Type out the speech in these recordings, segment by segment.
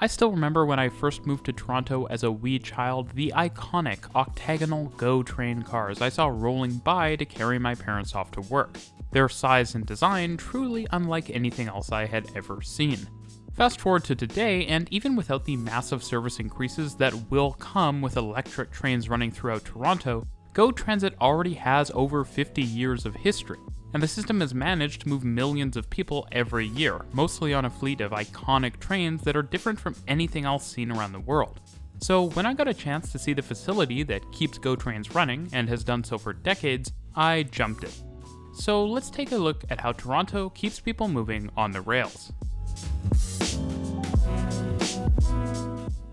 I still remember when I first moved to Toronto as a wee child, the iconic octagonal GO train cars I saw rolling by to carry my parents off to work. Their size and design truly unlike anything else I had ever seen. Fast forward to today, and even without the massive service increases that will come with electric trains running throughout Toronto, GO Transit already has over 50 years of history, and the system has managed to move millions of people every year, mostly on a fleet of iconic trains that are different from anything else seen around the world. So when I got a chance to see the facility that keeps GO trains running, and has done so for decades, I jumped in. So let's take a look at how Toronto keeps people moving on the rails.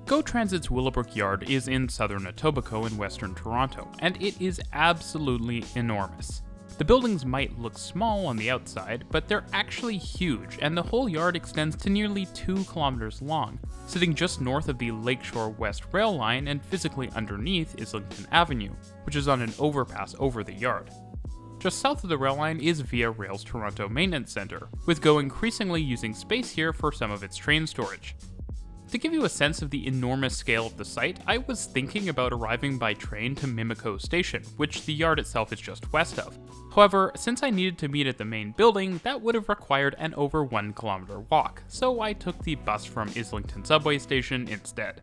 GO Transit's Willowbrook yard is in southern Etobicoke in western Toronto, and it is absolutely enormous. The buildings might look small on the outside, but they're actually huge, and the whole yard extends to nearly 2 kilometers long, sitting just north of the Lakeshore West rail line and physically underneath Islington Avenue, which is on an overpass over the yard. Just south of the rail line is Via Rail's Toronto Maintenance Centre, with GO increasingly using space here for some of its train storage. To give you a sense of the enormous scale of the site, I was thinking about arriving by train to Mimico Station, which the yard itself is just west of. However, since I needed to meet at the main building, that would have required an over 1 kilometer walk, so I took the bus from Islington subway station instead.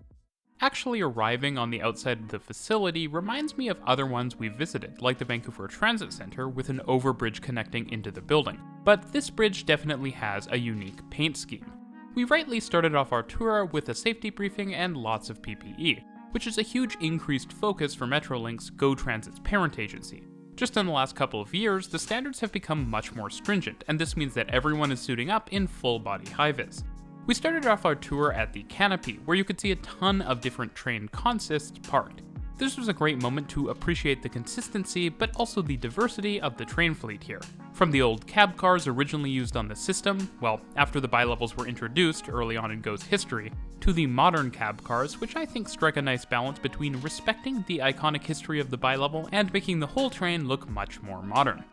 Actually arriving on the outside of the facility reminds me of other ones we've visited, like the Vancouver Transit Centre with an overbridge connecting into the building, but this bridge definitely has a unique paint scheme. We rightly started off our tour with a safety briefing and lots of PPE, which is a huge increased focus for Metrolinx's GO Transit's parent agency. Just in the last couple of years, the standards have become much more stringent, and this means that everyone is suiting up in full-body high-vis. We started off our tour at the Canopy, where you could see a ton of different train consists parked. This was a great moment to appreciate the consistency, but also the diversity of the train fleet here. From the old cab cars originally used on the system, well, after the bilevels were introduced early on in GO's history, to the modern cab cars, which I think strike a nice balance between respecting the iconic history of the bilevel and making the whole train look much more modern.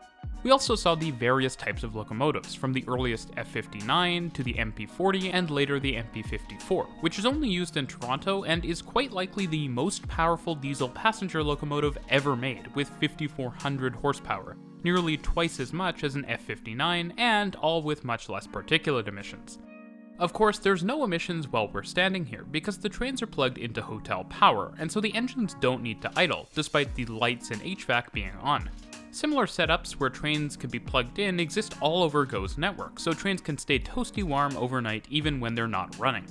We also saw the various types of locomotives, from the earliest F59 to the MP40 and later the MP54, which is only used in Toronto and is quite likely the most powerful diesel passenger locomotive ever made, with 5,400 horsepower, nearly twice as much as an F59, and all with much less particulate emissions. Of course, there's no emissions while we're standing here, because the trains are plugged into hotel power, and so the engines don't need to idle, despite the lights and HVAC being on. Similar setups where trains can be plugged in exist all over GO's network, so trains can stay toasty warm overnight even when they're not running.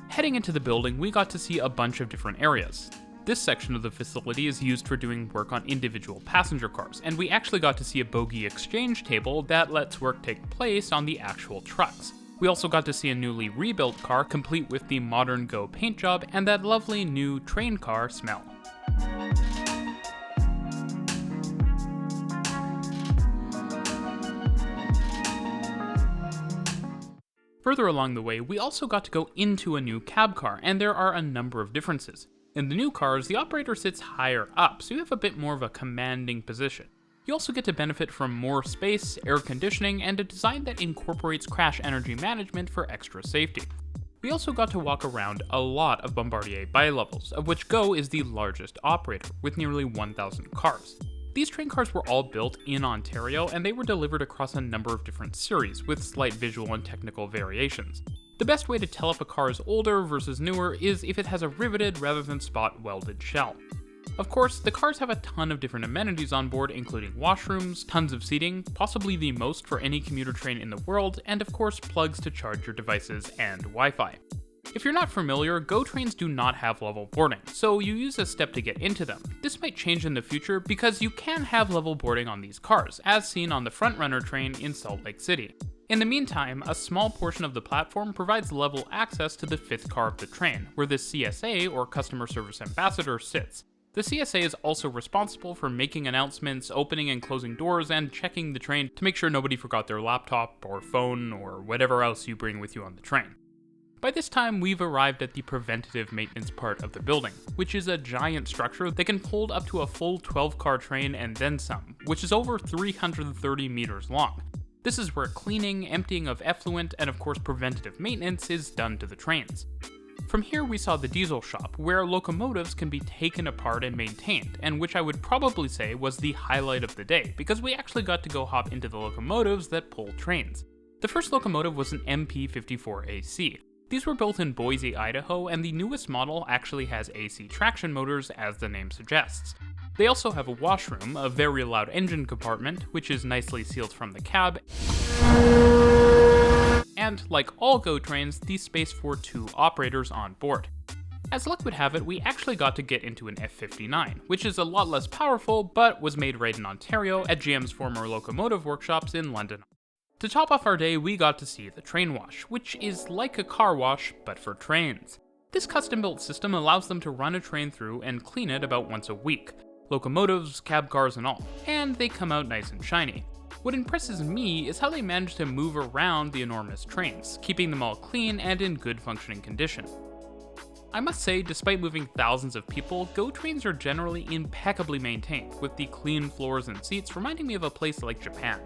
Heading into the building, we got to see a bunch of different areas. This section of the facility is used for doing work on individual passenger cars, and we actually got to see a bogie exchange table that lets work take place on the actual trucks. We also got to see a newly rebuilt car complete with the modern GO paint job and that lovely new train car smell. Further along the way, we also got to go into a new cab car, and there are a number of differences. In the new cars, the operator sits higher up, so you have a bit more of a commanding position. You also get to benefit from more space, air conditioning, and a design that incorporates crash energy management for extra safety. We also got to walk around a lot of Bombardier bilevels, of which GO is the largest operator, with nearly 1,000 cars. These train cars were all built in Ontario, and they were delivered across a number of different series, with slight visual and technical variations. The best way to tell if a car is older versus newer is if it has a riveted rather than spot welded shell. Of course, the cars have a ton of different amenities on board, including washrooms, tons of seating, possibly the most for any commuter train in the world, and of course plugs to charge your devices and Wi-Fi. If you're not familiar, GO trains do not have level boarding, so you use a step to get into them. This might change in the future because you can have level boarding on these cars, as seen on the Frontrunner train in Salt Lake City. In the meantime, a small portion of the platform provides level access to the fifth car of the train, where the CSA, or Customer Service Ambassador, sits. The CSA is also responsible for making announcements, opening and closing doors, and checking the train to make sure nobody forgot their laptop or phone or whatever else you bring with you on the train. By this time, we've arrived at the preventative maintenance part of the building, which is a giant structure that can hold up to a full 12-car train and then some, which is over 330 meters long. This is where cleaning, emptying of effluent, and of course preventative maintenance is done to the trains. From here we saw the diesel shop, where locomotives can be taken apart and maintained, and which I would probably say was the highlight of the day, because we actually got to go hop into the locomotives that pull trains. The first locomotive was an MP54AC. These were built in Boise, Idaho, and the newest model actually has AC traction motors, as the name suggests. They also have a washroom, a very loud engine compartment, which is nicely sealed from the cab, and like all GO trains, the space for 2 operators on board. As luck would have it, we actually got to get into an F59, which is a lot less powerful, but was made right in Ontario at GM's former locomotive workshops in London. To top off our day, we got to see the train wash, which is like a car wash, but for trains. This custom-built system allows them to run a train through and clean it about once a week. Locomotives, cab cars, and all, and they come out nice and shiny. What impresses me is how they manage to move around the enormous trains, keeping them all clean and in good functioning condition. I must say, despite moving thousands of people, GO trains are generally impeccably maintained, with the clean floors and seats reminding me of a place like Japan.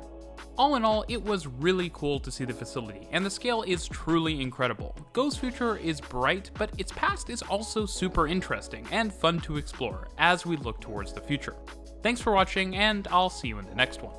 All in all, it was really cool to see the facility, and the scale is truly incredible. GO's future is bright, but its past is also super interesting and fun to explore as we look towards the future. Thanks for watching, and I'll see you in the next one.